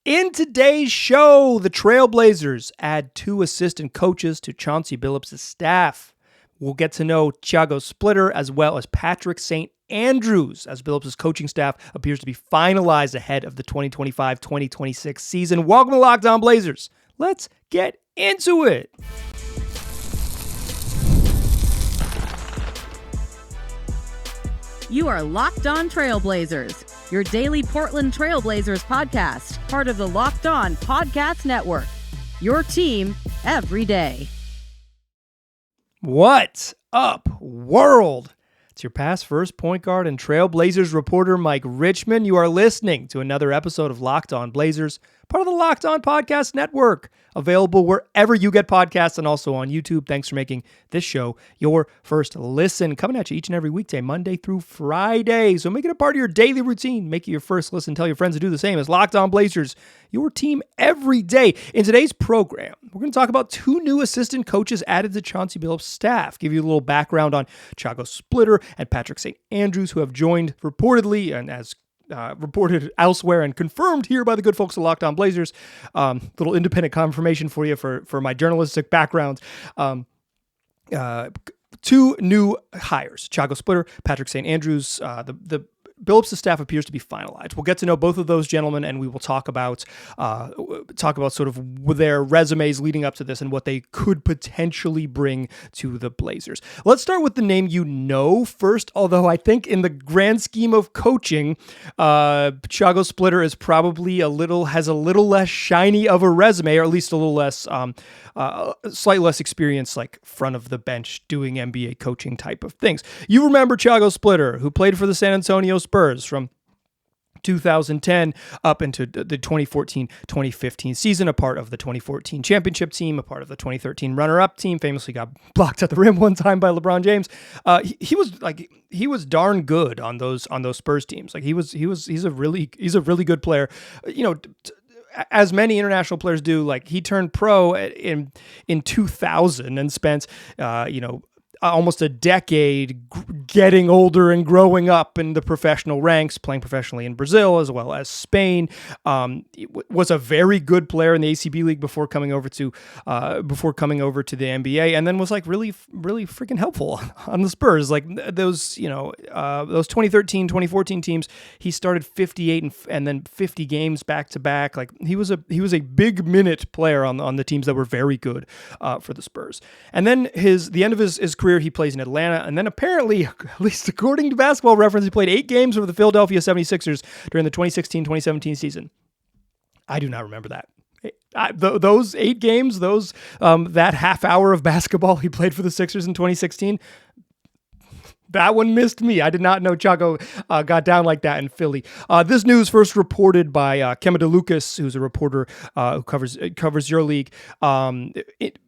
In today's show, the Trailblazers add 2 assistant coaches to Chauncey Billups' staff. We'll get to know Tiago Splitter as well as Patrick St. Andrews as Billups' coaching staff appears to be finalized ahead of the 2025-2026 season. Welcome to Locked On Blazers. Let's get into it. You are Locked On Trailblazers, your daily Portland Trailblazers podcast, part of the Locked On Podcast Network. Your team every day. What's up, world? It's your past first point guard and Trailblazers reporter, Mike Richmond. You are listening to another episode of Locked On Blazers, part of the Locked On Podcast Network, available wherever you get podcasts and also on YouTube. Thanks for making this show your first listen. Coming at you each and every weekday, Monday through Friday. So make it a part of your daily routine. Make it your first listen. Tell your friends to do the same. As Locked On Blazers, your team every day. In today's program, we're going to talk about 2 new assistant coaches added to Chauncey Billups' staff. Give you a little background on Tiago Splitter and Patrick St. Andrews, who have joined reportedly and as reported elsewhere and confirmed here by the good folks at Locked On Blazers. Little independent confirmation for you for my journalistic background. 2 new hires, Tiago Splitter, Patrick St. Andrews. The Billups' staff appears to be finalized. We'll get to know both of those gentlemen, and we will talk about sort of their resumes leading up to this and what they could potentially bring to the Blazers. Let's start with the name you know first, although I think in the grand scheme of coaching, Tiago Splitter is probably has a little less shiny of a resume, or at least a little less, slightly less experience, like front of the bench doing NBA coaching type of things. You remember Tiago Splitter, who played for the San Antonio Spurs from 2010 up into the 2014-2015 season, a part of the 2014 championship team, a part of the 2013 runner-up team, famously got blocked at the rim one time by LeBron James. He was darn good on those Spurs teams. Like he's a really good player. You know, as many international players do. Like he turned pro in 2000 and spent almost a decade getting older and growing up in the professional ranks, playing professionally in Brazil as well as Spain. Was a very good player in the ACB league before coming over to the NBA, and then was like really freaking helpful on the Spurs. Like those 2013, 2014 teams, he started 58 and then 50 games back to back. Like he was a big minute player on the teams that were very good for the Spurs. And then the end of his career, he plays in Atlanta, and then apparently, at least according to Basketball Reference, he played 8 games for the Philadelphia 76ers during the 2016-2017 season. I do not remember that. Those 8 games, that half hour of basketball he played for the Sixers in 2016, that one missed me. I did not know Tiago got down like that in Philly. This news first reported by Kema DeLucas, who's a reporter who covers your league. It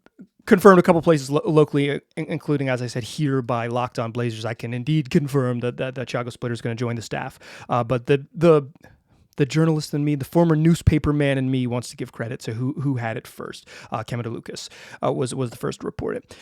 confirmed a couple places locally, including, as I said, here by Locked On Blazers. I can indeed confirm that Tiago Splitter is going to join the staff. But the journalist in me, the former newspaper man in me, wants to give credit to who had it first. Kema DeLucas was the first to report it.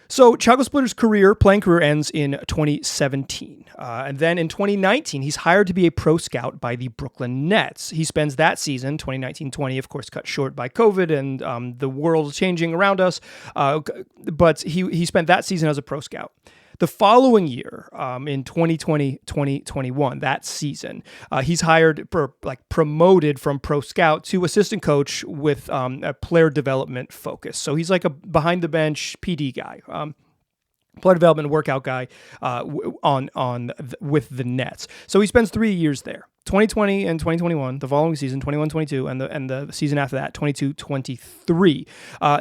So Tiago Splitter's playing career ends in 2017. And then in 2019, he's hired to be a pro scout by the Brooklyn Nets. He spends that season, 2019-20, of course, cut short by COVID and the world changing around us. But he spent that season as a pro scout. The following year, in 2020-2021, that season, he's promoted from pro scout to assistant coach with a player development focus. So he's like a behind the bench PD guy, player development workout guy with the Nets. So he spends 3 years there. 2020 and 2021, the following season, 21-22, and the season after that, 22-23.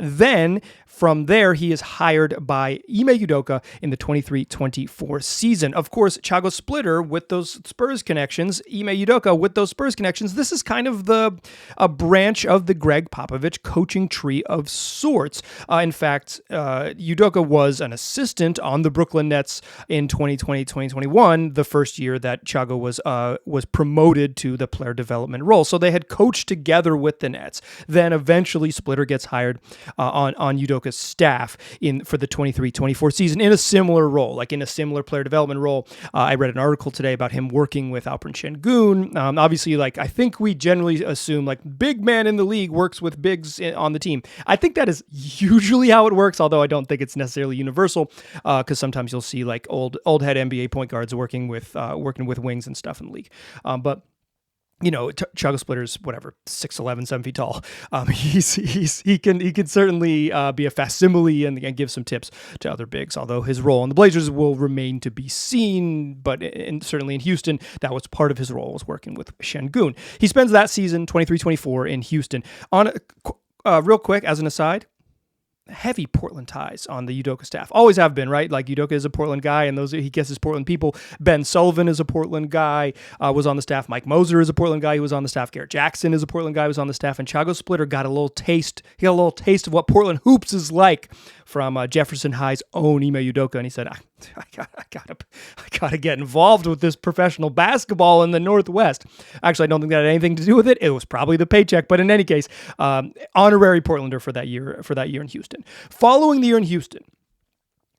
Then from there, he is hired by Ime Udoka in the 23-24 season. Of course, Tiago Splitter with those Spurs connections, Ime Udoka with those Spurs connections. This is kind of a branch of the Greg Popovich coaching tree of sorts. In fact, Udoka was an assistant on the Brooklyn Nets in 2020-2021, the first year that Tiago was promoted promoted to the player development role. So they had coached together with the Nets. Then eventually Splitter gets hired on Udoka's staff for the 23-24 season in a similar role, like in a similar player development role. I read an article today about him working with Alperen Şengün. Obviously, like I think we generally assume like big man in the league works with bigs on the team. I think that is usually how it works, although I don't think it's necessarily universal, because sometimes you'll see like old head NBA point guards working with wings and stuff in the league. But you know, Tiago Splitter's whatever 6'11", 7 feet tall. He can certainly be a facsimile and give some tips to other bigs. Although his role in the Blazers will remain to be seen, but certainly in Houston, that was part of his role, was working with Şengün. He spends that season 23-24 in Houston. On real quick as an aside, heavy Portland ties on the Udoka staff. Always have been, right? Like Udoka is a Portland guy, and he gets his Portland people. Ben Sullivan is a Portland guy, was on the staff. Mike Moser is a Portland guy who was on the staff. Garrett Jackson is a Portland guy who was on the staff. And Tiago Splitter got a little taste. He got a little taste of what Portland hoops is like from Jefferson High's own Ime Udoka, and he said, I gotta get involved with this professional basketball in the Northwest. Actually, I don't think that had anything to do with it. It was probably the paycheck, but in any case, honorary Portlander for that year in Houston. Following the year in Houston,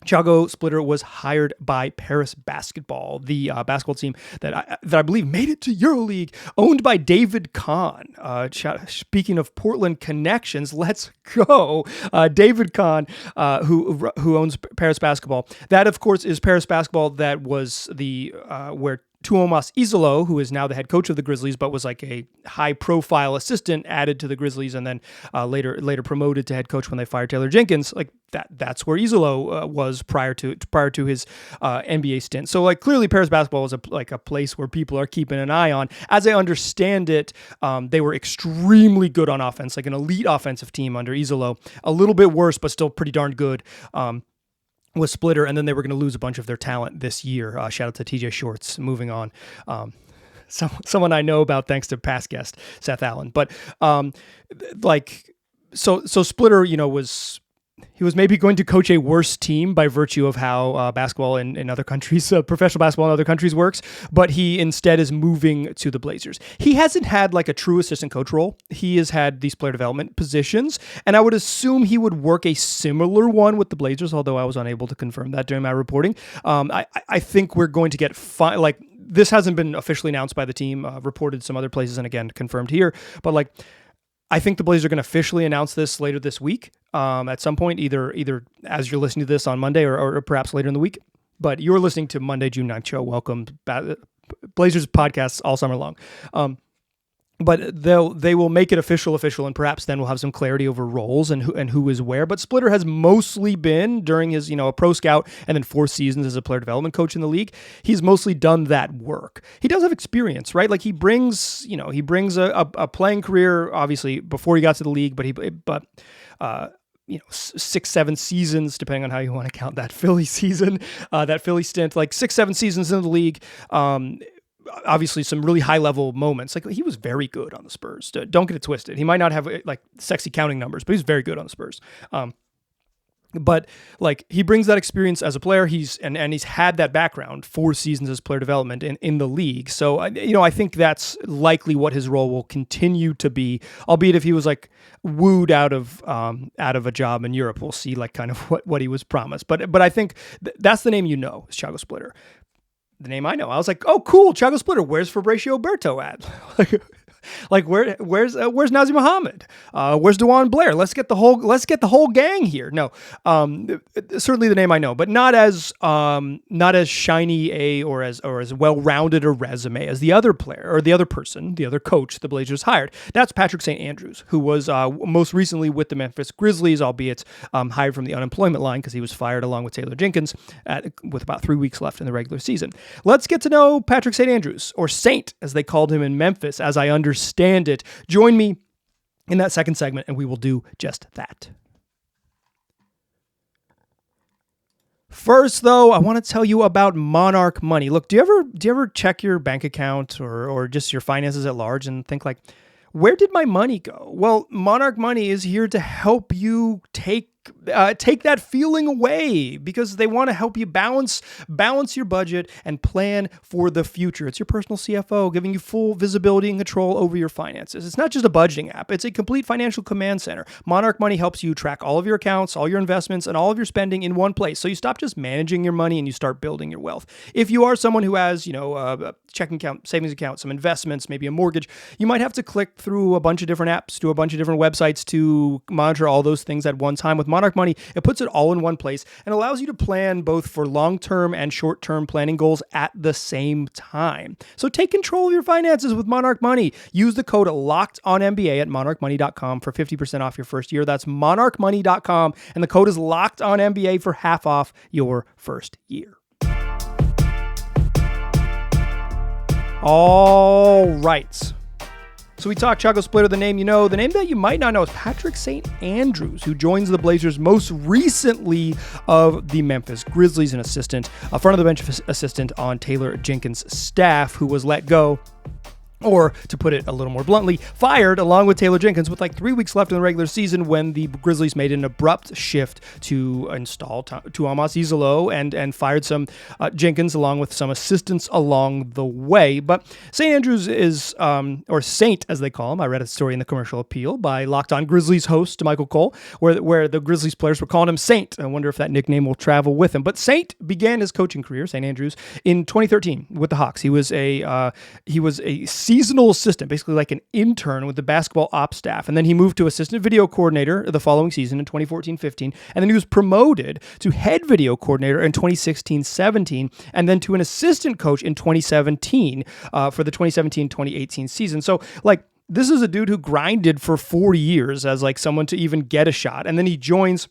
Tiago Splitter was hired by Paris Basketball, the basketball team that I believe made it to EuroLeague, owned by David Kahn. Speaking of Portland connections, let's go. David Kahn, who owns Paris Basketball. That, of course, is Paris Basketball that was where Tuomas Isolo, who is now the head coach of the Grizzlies, but was like a high-profile assistant, added to the Grizzlies, and then later promoted to head coach when they fired Taylor Jenkins. Like that's where Isolo was prior to his NBA stint. So like clearly, Paris Basketball is a place where people are keeping an eye on. As I understand it, they were extremely good on offense, like an elite offensive team under Isolo. A little bit worse, but still pretty darn good. Was Splitter, and then they were going to lose a bunch of their talent this year. Shout out to TJ Shorts. Moving on. Someone I know about thanks to past guest Seth Allen. But so Splitter, was maybe going to coach a worse team by virtue of how basketball in other countries, professional basketball in other countries works, but he instead is moving to the Blazers. He hasn't had like a true assistant coach role. He has had these player development positions, and I would assume he would work a similar one with the Blazers, although I was unable to confirm that during my reporting. I think we're going to get this hasn't been officially announced by the team, reported some other places, and again, confirmed here, but I think the Blazers are going to officially announce this later this week at some point, either as you're listening to this on Monday or perhaps later in the week. But you're listening to Monday, June 9th show. Welcome. Blazers podcasts all summer long. But they will make it official, and perhaps then we'll have some clarity over roles and who is where. But Splitter has mostly been during his a pro scout and then 4 seasons as a player development coach in the league. He's mostly done that work. He does have experience, right? Like he brings a playing career obviously before he got to the league, but 6-7 seasons depending on how you want to count that Philly season, that Philly stint, like 6-7 seasons in the league. Obviously some really high level moments. Like he was very good on the Spurs. Don't get it twisted. He might not have like sexy counting numbers, but he's very good on the Spurs. But like he brings that experience as a player. He's had that background, 4 seasons as player development in the league. So I think that's likely what his role will continue to be. Albeit if he was like wooed out of a job in Europe, we'll see like kind of what he was promised. But I think that's the name is Tiago Splitter. The name I know. I was like, oh, cool, Tiago Splitter. Where's Fabricio Berto at? Where's Nazir Muhammad? Where's DeJuan Blair? Let's get the whole gang here. No, certainly the name I know, but not as shiny or as well-rounded a resume as the other player or the other person, the other coach the Blazers hired. That's Patrick St. Andrews, who was most recently with the Memphis Grizzlies, albeit hired from the unemployment line because he was fired along with Taylor Jenkins with about 3 weeks left in the regular season. Let's get to know Patrick St. Andrews, or Saint as they called him in Memphis, as I understand it. Join me in that second segment and we will do just that. First, though, I want to tell you about Monarch Money. Look, do you ever check your bank account or just your finances at large and think like, where did my money go? Well, Monarch Money is here to help you take take that feeling away, because they want to help you balance your budget and plan for the future. It's your personal CFO giving you full visibility and control over your finances. It's not just a budgeting app. It's a complete financial command center. Monarch Money helps you track all of your accounts, all your investments, and all of your spending in one place. So you stop just managing your money and you start building your wealth. If you are someone who has, a checking account, savings account, some investments, maybe a mortgage, you might have to click through a bunch of different apps, to a bunch of different websites to monitor all those things at one time. With Monarch Money, it puts it all in one place and allows you to plan both for long-term and short-term planning goals at the same time. So take control of your finances with Monarch Money. Use the code LOCKEDONNBA at monarchmoney.com for 50% off your first year. That's monarchmoney.com, and the code is LOCKEDONNBA for half off your first year. All right. So we talked Tiago Splitter, the name you know. The name that you might not know is Patrick St. Andrews, who joins the Blazers most recently of the Memphis Grizzlies, an assistant, a front of the bench assistant on Taylor Jenkins' staff, who was let go, or to put it a little more bluntly, fired along with Taylor Jenkins with like 3 weeks left in the regular season, when the Grizzlies made an abrupt shift to install Tuomas Izolo and fired some Jenkins along with some assistants along the way. But St. Andrews is, or Saint as they call him, I read a story in the Commercial Appeal by Locked On Grizzlies host Michael Cole, where the Grizzlies players were calling him Saint. I wonder if that nickname will travel with him. But Saint began his coaching career, St. Andrews, in 2013 with the Hawks. He was a seasonal assistant, basically like an intern with the basketball ops staff. And then he moved to assistant video coordinator the following season in 2014-15. And then he was promoted to head video coordinator in 2016-17, and then to an assistant coach in 2017 for the 2017-2018 season. So like, this is a dude who grinded for 4 years as like someone to even get a shot. And then he joins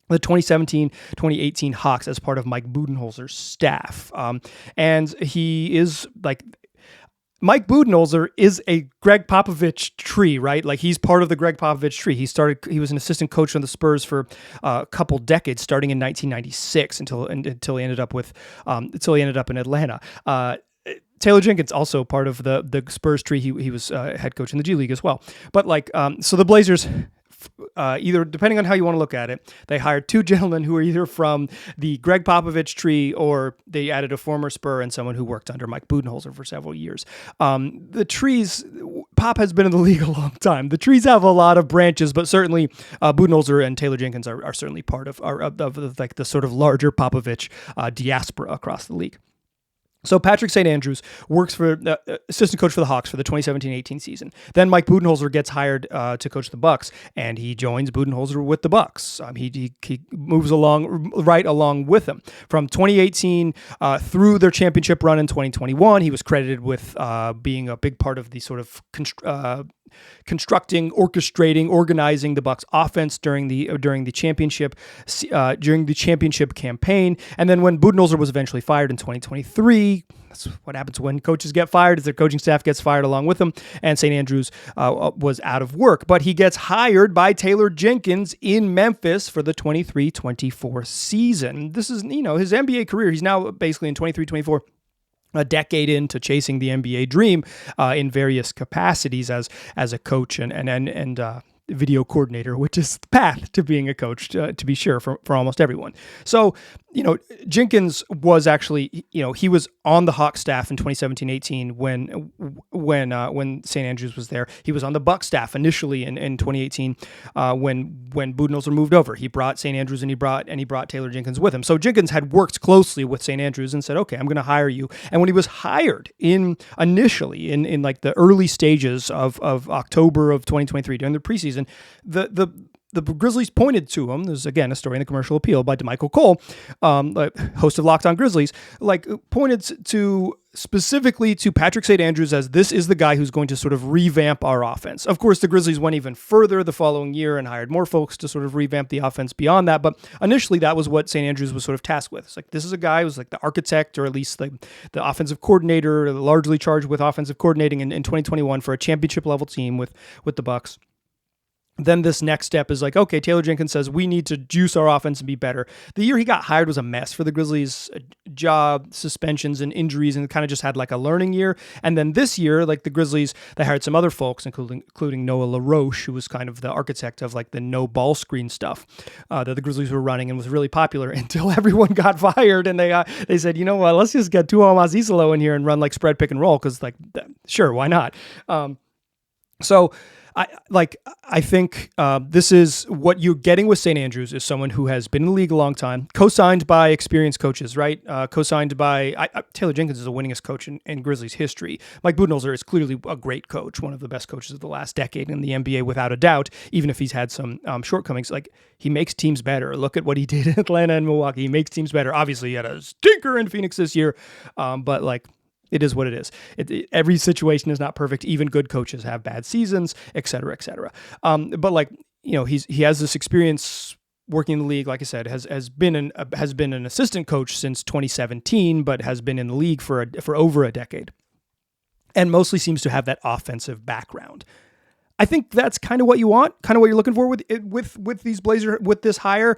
the 2017-2018 Hawks as part of Mike Budenholzer's staff. And he is like, Mike Budenholzer is a Greg Popovich tree, right? Like, he's part of the Greg Popovich tree. He was an assistant coach on the Spurs for a couple decades, starting in 1996 until he ended up in Atlanta. Taylor Jenkins, also part of the Spurs tree. He was head coach in the G League as well. But like, so the Blazers, either depending on how you want to look at it, they hired two gentlemen who are either from the Greg Popovich tree, or they added a former Spur and someone who worked under Mike Budenholzer for several years. The trees, Pop has been in the league a long time. The trees have a lot of branches, but certainly Budenholzer and Taylor Jenkins are certainly part of like the sort of larger Popovich diaspora across the league. So Patrick St. Andrews works for assistant coach for the Hawks for the 2017-18 season. Then Mike Budenholzer gets hired to coach the Bucks, and he joins Budenholzer with the Bucks. He moves right along with them from 2018 through their championship run in 2021. He was credited with being a big part of the sort of constructing, orchestrating, organizing the Bucks offense during the championship campaign. And then when Budenholzer was eventually fired in 2023, that's what happens when coaches get fired, is their coaching staff gets fired along with them, and St. Andrews was out of work. But he gets hired by Taylor Jenkins in Memphis for the 23-24 season. This is, his NBA career. He's now basically in 23-24. A decade into chasing the NBA dream in various capacities as a coach and video coordinator, which is the path to being a coach, to be sure, for almost everyone. So, Jenkins was actually, he was on the Hawks staff in 2017-18 when St. Andrews was there. He was on the Bucks staff initially in 2018 when Budenholzer moved over. He brought St. Andrews and he brought Taylor Jenkins with him. So Jenkins had worked closely with St. Andrews and said, okay, I'm going to hire you. And when he was hired initially in like the early stages of October of 2023 during the preseason, the Grizzlies pointed to him. There's, again, a story in the Commercial Appeal by Michael Cole, host of Locked On Grizzlies, pointed specifically to Patrick St. Andrews as this is the guy who's going to sort of revamp our offense. Of course, the Grizzlies went even further the following year and hired more folks to sort of revamp the offense beyond that. But initially, that was what St. Andrews was sort of tasked with. It's like, this is a guy who's like the architect, or at least the offensive coordinator, largely charged with offensive coordinating in 2021 for a championship level team with the Bucks. then this next step is like, okay, Taylor Jenkins says we need to juice our offense and be better. The year he got hired was a mess for the Grizzlies, job suspensions and injuries, and kind of just had like a learning year. And then this year, like the Grizzlies, they hired some other folks, including Noah LaRoche, who was kind of the architect of like the no ball screen stuff that the Grizzlies were running and was really popular until everyone got fired. And they said, you know what, let's just get Tuomo Asisalo in here and run like spread pick and roll, because like, sure, why not? So I think this is what you're getting with St. Andrews is someone who has been in the league a long time, co-signed by experienced coaches, right? Co-signed by Taylor Jenkins is the winningest coach in Grizzlies history. Mike Budenholzer is clearly a great coach, one of the best coaches of the last decade in the NBA without a doubt, even if he's had some shortcomings. Like, he makes teams better. Look at what he did in Atlanta and Milwaukee. He makes teams better. Obviously, he had a stinker in Phoenix this year, but like, it is what it is. Every situation is not perfect. Even good coaches have bad seasons, et cetera, et cetera. But like, you know, he has this experience working in the league. Like I said, has been an assistant coach since 2017, but has been in the league for over a decade, and mostly seems to have that offensive background. I think that's kind of what you want, kind of what you're looking for with these Blazers, with this hire.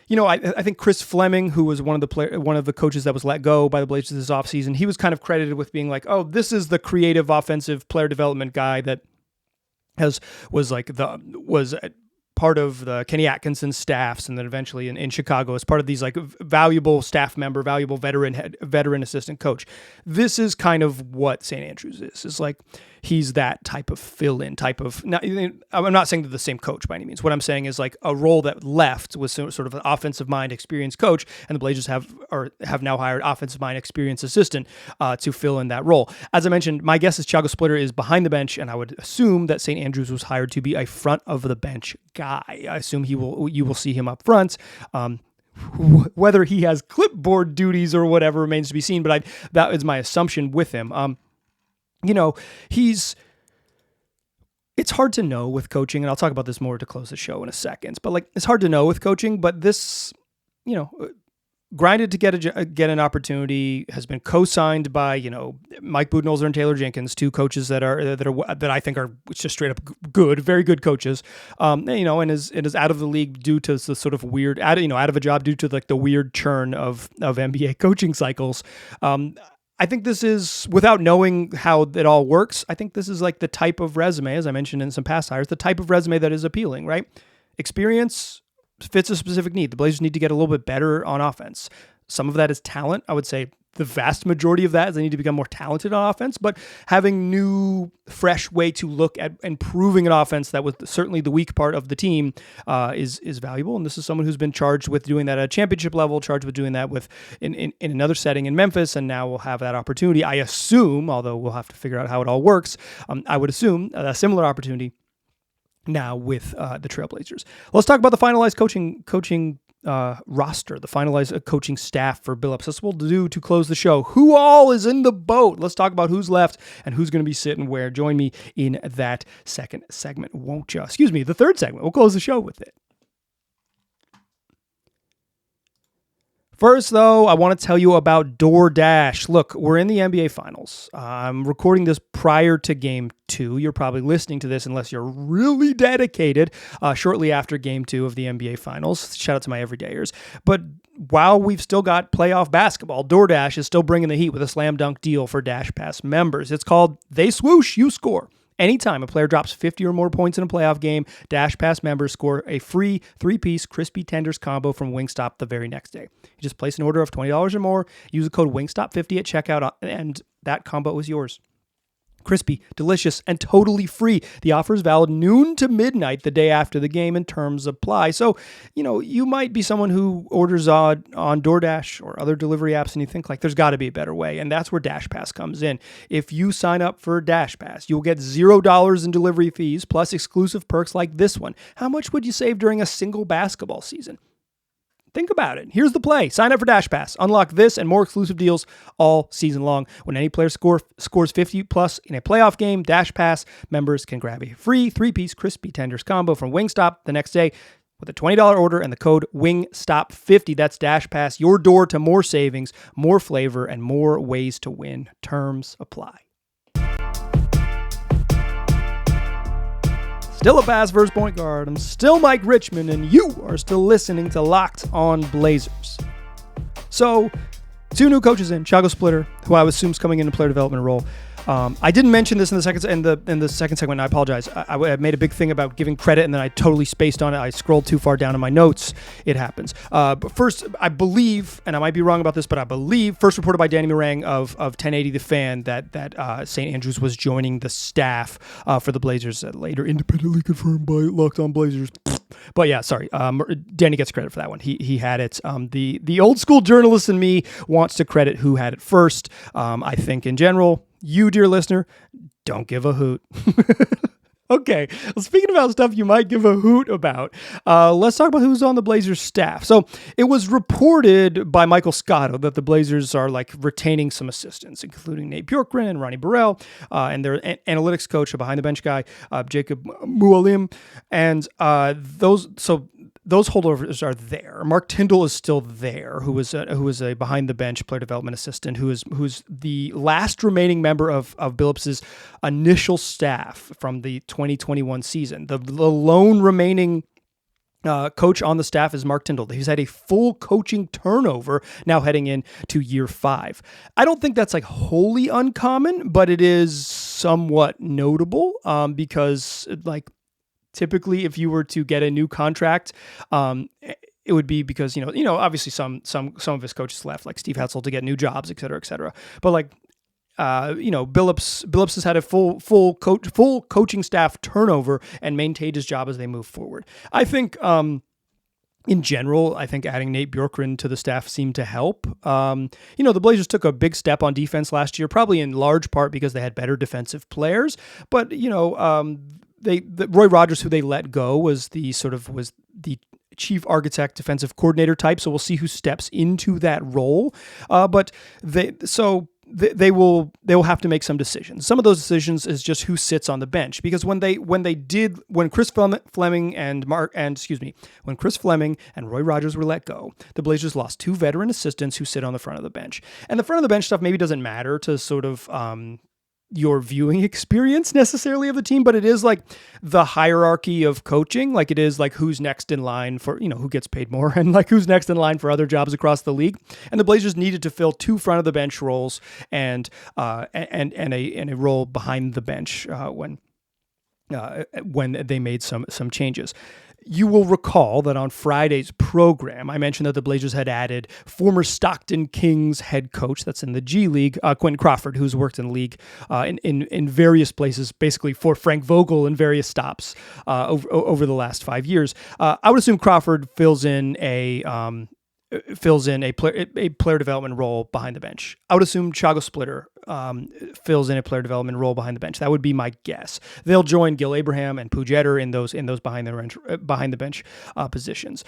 You know, I think Chris Fleming, who was one of the coaches that was let go by the Blazers this offseason, he was kind of credited with being like, oh, this is the creative offensive player development guy that was part of the Kenny Atkinson staffs, and then eventually in Chicago as part of these like valuable staff member, valuable veteran assistant coach. This is kind of what St. Andrews is. It's like, he's that type of fill-in type of. Now, I'm not saying they're the same coach by any means. What I'm saying is like a role that left was sort of an offensive mind experienced coach, and the Blazers have now hired offensive mind experienced assistant to fill in that role. As I mentioned, my guess is Tiago Splitter is behind the bench, and I would assume that St. Andrews was hired to be a front of the bench guy. I assume you will see him up front. Whether he has clipboard duties or whatever remains to be seen, but that is my assumption with him. You know, it's hard to know with coaching, and I'll talk about this more to close the show in a second, but like, it's hard to know with coaching, but this, you know, grinded to get an opportunity, has been co-signed by, you know, Mike Budenholzer and Taylor Jenkins, two coaches that I think are just straight up good, very good coaches. You know, and is out of the league due to the sort of weird, out of a job due to like the weird churn of NBA coaching cycles. I think this is, without knowing how it all works, I think this is like the type of resume, as I mentioned in some past hires, the type of resume that is appealing, right? Experience fits a specific need. The Blazers need to get a little bit better on offense. Some of that is talent. I would say the vast majority of that is they need to become more talented on offense, but having new, fresh way to look at improving an offense that was certainly the weak part of the team is valuable. And this is someone who's been charged with doing that at a championship level, charged with doing that with in another setting in Memphis, and now we'll have that opportunity. I assume, although we'll have to figure out how it all works, I would assume a similar opportunity now with the Trailblazers. Let's talk about the finalized coaching roster, the finalized coaching staff for Billups. That's what we'll do to close the show. Who all is in the boat? Let's talk about who's left and who's going to be sitting where. Join me in that second segment, won't you? Excuse me, the third segment. We'll close the show with it. First, though, I want to tell you about DoorDash. Look, we're in the NBA Finals. I'm recording this prior to Game 2. You're probably listening to this, unless you're really dedicated, shortly after Game 2 of the NBA Finals. Shout out to my everydayers. But while we've still got playoff basketball, DoorDash is still bringing the heat with a slam dunk deal for Dash Pass members. It's called They Swoosh, You Score. Anytime a player drops 50 or more points in a playoff game, Dash Pass members score a free 3-piece crispy tenders combo from Wingstop the very next day. You just place an order of $20 or more, use the code Wingstop50 at checkout, and that combo is yours. Crispy, delicious, and totally free. The offer is valid noon to midnight the day after the game, and terms apply. So, you know, you might be someone who orders on DoorDash or other delivery apps, and you think, like, there's got to be a better way, and that's where Dash Pass comes in. If you sign up for Dash Pass, you'll get $0 in delivery fees, plus exclusive perks like this one. How much would you save during a single basketball season? Think about it. Here's the play. Sign up for Dash Pass. Unlock this and more exclusive deals all season long. When any player scores 50 plus in a playoff game, Dash Pass members can grab a free 3-piece crispy tenders combo from Wingstop the next day with a $20 order and the code WINGSTOP50. That's Dash Pass, your door to more savings, more flavor, and more ways to win. Terms apply. Still a pass versus point guard. I'm still Mike Richmond, and you are still listening to Locked On Blazers. So, 2 new coaches in. Tiago Splitter, who I assume is coming in a player development role. I didn't mention this in the second segment. And I apologize. I made a big thing about giving credit, and then I totally spaced on it. I scrolled too far down in my notes. It happens. But first, I believe, and I might be wrong about this, but I believe, first reported by Danny Morang of 1080 The Fan, that St. Andrews was joining the staff for the Blazers. Later, independently confirmed by Locked On Blazers. But yeah, sorry. Danny gets credit for that one. He had it. The old school journalist in me wants to credit who had it first. I think in general, you, dear listener, don't give a hoot. Okay, well, speaking about stuff you might give a hoot about, let's talk about who's on the Blazers staff. So it was reported by Michael Scotto that the Blazers are retaining some assistants, including Nate Bjorkgren and Ronnie Burrell, and their analytics coach, a behind the bench guy, Jacob Mualim, and those holdovers are there. Mark Tyndall is still there, who is a behind the bench player development assistant, who's the last remaining member of Billups' initial staff from the 2021 season. The lone remaining coach on the staff is Mark Tyndall. He's had a full coaching turnover now heading into year 5. I don't think that's wholly uncommon, but it is somewhat notable because typically, if you were to get a new contract, it would be because obviously some of his coaches left, like Steve Hetzel, to get new jobs, et cetera, et cetera. But Billups has had a full coaching staff turnover and maintained his job as they move forward. I think in general, I think adding Nate Bjorkgren to the staff seemed to help. The Blazers took a big step on defense last year, probably in large part because they had better defensive players. But Roy Rogers, who they let go, was the chief architect, defensive coordinator type. So we'll see who steps into that role. But they will have to make some decisions. Some of those decisions is just who sits on the bench, because when Chris Fleming and Roy Rogers were let go, the Blazers lost 2 veteran assistants who sit on the front of the bench. And the front of the bench stuff maybe doesn't matter to sort of your viewing experience necessarily of the team, but it is the hierarchy of coaching. It is who's next in line for, who gets paid more, and who's next in line for other jobs across the league. And the Blazers needed to fill 2 front of the bench roles and a role behind the bench when they made some changes. You will recall that on Friday's program, I mentioned that the Blazers had added former Stockton Kings head coach, that's in the G League, Quentin Crawford, who's worked in the league in various places, basically for Frank Vogel in various stops over the last 5 years. I would assume Crawford fills in a player development role behind the bench. I would assume Tiago Splitter fills in a player development role behind the bench. That would be my guess. They'll join Gil Abraham and Pujetter in those behind the bench positions.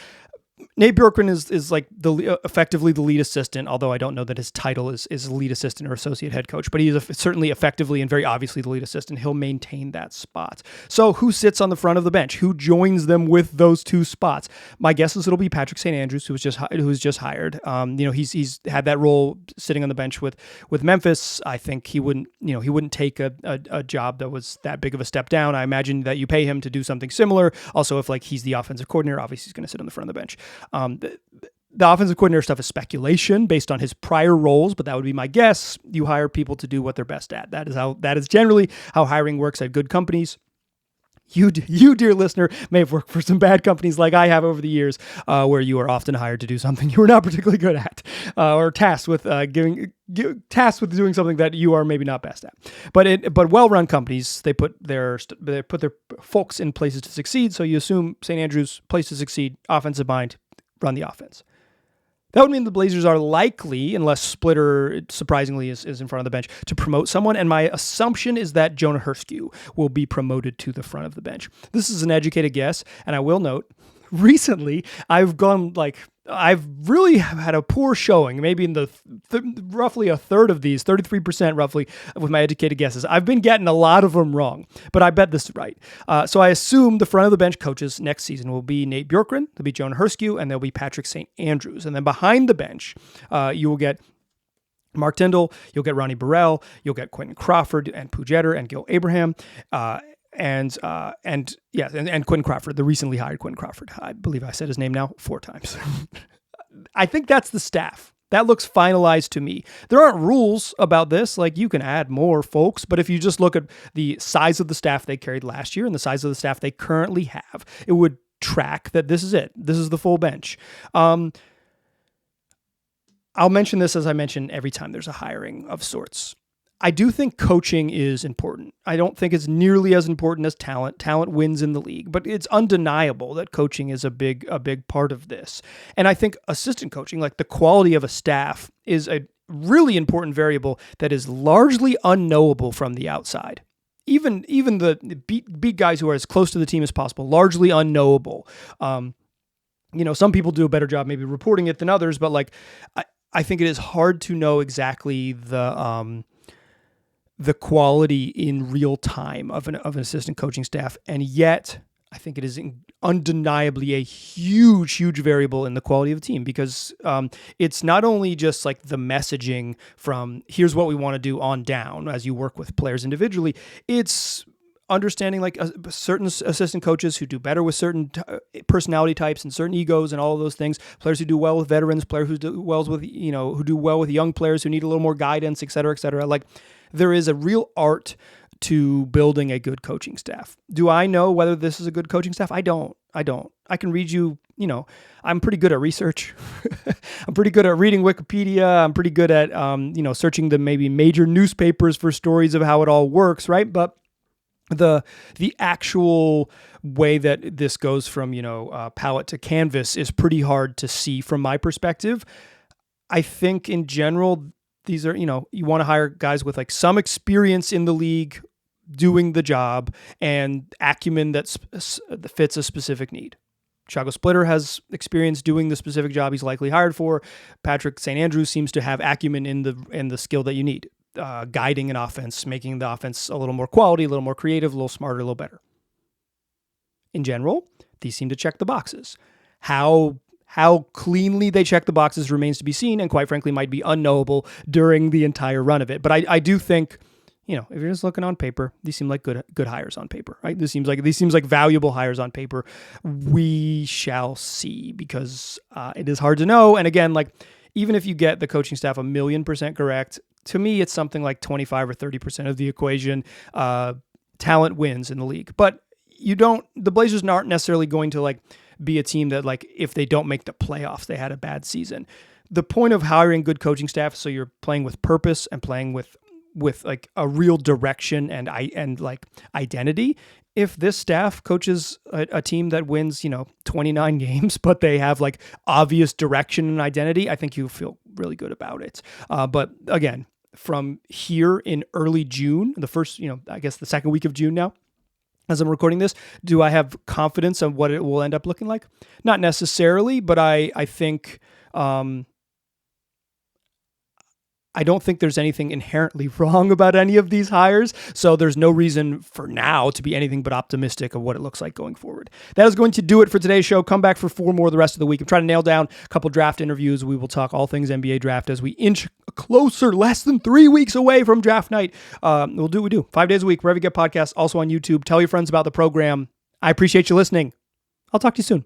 Nate Bjorkgren is effectively the lead assistant, although I don't know that his title is lead assistant or associate head coach, but he is certainly effectively and very obviously the lead assistant. He'll maintain that spot. So who sits on the front of the bench? Who joins them with those 2 spots? My guess is it'll be Patrick St. Andrews, who was just hired. He's had that role sitting on the bench with Memphis. I think he wouldn't take a job that was that big of a step down. I imagine that you pay him to do something similar. Also, if he's the offensive coordinator, obviously he's going to sit on the front of the bench. The offensive coordinator stuff is speculation based on his prior roles, but that would be my guess. You hire people to do what they're best at. That is generally how hiring works at good companies. You, dear listener, may have worked for some bad companies like I have over the years, where you are often hired to do something you are not particularly good at, or tasked with doing something that you are maybe not best at. But well-run companies, they put their folks in places to succeed. So you assume St. Andrews, place to succeed, offensive mind, run the offense. That would mean the Blazers are likely, unless Splitter surprisingly is in front of the bench, to promote someone. And my assumption is that Jonah Hurskew will be promoted to the front of the bench. This is an educated guess, and I will note, recently I've really had a poor showing, maybe in the roughly a third of these, 33% roughly, with my educated guesses. I've been getting a lot of them wrong, but I bet this is right. So I assume the front of the bench coaches next season will be Nate Bjorkgren, there'll be Jonah Hurskew, and there'll be Patrick St. Andrews. And then behind the bench, you will get Mark Tyndall, you'll get Ronnie Burrell, you'll get Quentin Crawford and Pujetter and Gil Abraham. Quinn Crawford, the recently hired Quinn Crawford. I believe I said his name now 4 times. I think that's the staff. That looks finalized to me. There aren't rules about this. Like, you can add more folks, but if you just look at the size of the staff they carried last year and the size of the staff they currently have, it would track that this is it. This is the full bench. I'll mention this as I mention every time there's a hiring of sorts. I do think coaching is important. I don't think it's nearly as important as talent. Talent wins in the league, but it's undeniable that coaching is a big part of this. And I think assistant coaching, like the quality of a staff, is a really important variable that is largely unknowable from the outside. Even the beat guys who are as close to the team as possible, largely unknowable. Some people do a better job maybe reporting it than others, but like I think it is hard to know exactly the quality in real time of an assistant coaching staff. And yet I think it is undeniably a huge variable in the quality of the team, because it's not only just like the messaging from here's what we want to do on down as you work with players individually. It's understanding like certain assistant coaches who do better with certain personality types and certain egos and all of those things. Players who do well with veterans, players who do well with young players who need a little more guidance, et cetera, et cetera. Like, there is a real art to building a good coaching staff. Do I know whether this is a good coaching staff? I don't. I can read you, I'm pretty good at research. I'm pretty good at reading Wikipedia. I'm pretty good at, searching the maybe major newspapers for stories of how it all works, right? But the actual way that this goes from, palette to canvas is pretty hard to see from my perspective. I think in general, these are, you want to hire guys with like some experience in the league doing the job and acumen that fits a specific need. Tiago Splitter has experience doing the specific job he's likely hired for. Patrick St. Andrews seems to have acumen in the skill that you need, guiding an offense, making the offense a little more quality, a little more creative, a little smarter, a little better. In general, these seem to check the boxes. How cleanly they check the boxes remains to be seen, and quite frankly might be unknowable during the entire run of it. But I do think, if you're just looking on paper, these seem like good hires on paper, right? These seems like valuable hires on paper. We shall see, because it is hard to know. And again, like, even if you get the coaching staff 1,000,000% correct, to me it's something like 25 or 30% of the equation. Talent wins in the league, but the Blazers aren't necessarily going to like be a team that, like, if they don't make the playoffs, they had a bad season. The point of hiring good coaching staff, so you're playing with purpose and playing with like a real direction and like identity. If this staff coaches a team that wins, 29 games, but they have like obvious direction and identity, I think you feel really good about it. But again, from here in early June, the first, I guess the second week of June now, as I'm recording this, do I have confidence on what it will end up looking like? Not necessarily, but I think I don't think there's anything inherently wrong about any of these hires, so there's no reason for now to be anything but optimistic of what it looks like going forward. That is going to do it for today's show. Come back for 4 more the rest of the week. I'm trying to nail down a couple draft interviews. We will talk all things NBA draft as we inch closer, less than 3 weeks away from draft night. We'll do what we do 5 days a week, wherever you get podcasts, also on YouTube. Tell your friends about the program. I appreciate you listening. I'll talk to you soon.